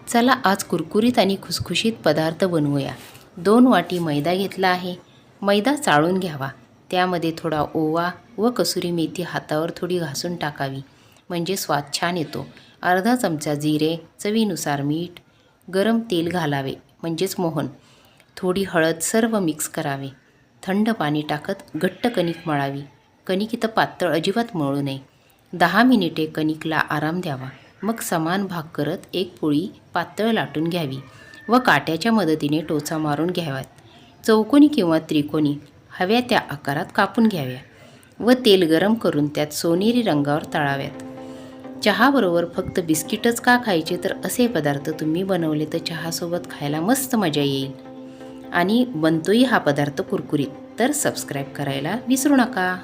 चला आज कुरकुरीत आणि खुसखुशीत पदार्थ बनवूया. 2 वाटी मैदा घेतला आहे. मैदा चाळून घ्यावा. त्यामध्ये थोडा ओवा व कसुरी मेथी हातावर थोडी घासून टाकावी, म्हणजे स्वाद छान येतो. अर्धा चमचा जिरे, चवीनुसार मीठ, गरम तेल घालावे म्हणजेच मोहन, थोडी हळद, सर्व मिक्स करावे. थंड पाणी टाकत घट्ट कणिक मळावी. कणिक इथं पातळ अजिबात मळू नये. 10 मिनिटे कणिकला आराम द्यावा. मग समान भाग करत एक पोळी पातळ लाटून घ्यावी व काट्याच्या मदतीने टोचा मारून घ्याव्यात. चौकोनी किंवा त्रिकोणी हव्या त्या आकारात कापून घ्याव्या व तेल गरम करून त्यात सोनेरी रंगावर तळाव्यात. चहाबरोबर फक्त बिस्किटच का खायचे, तर असे पदार्थ तुम्ही बनवले तर चहासोबत खायला मस्त मजा येईल. आणि बनतोही हा पदार्थ कुरकुरीत. तर सबस्क्राईब करायला विसरू नका.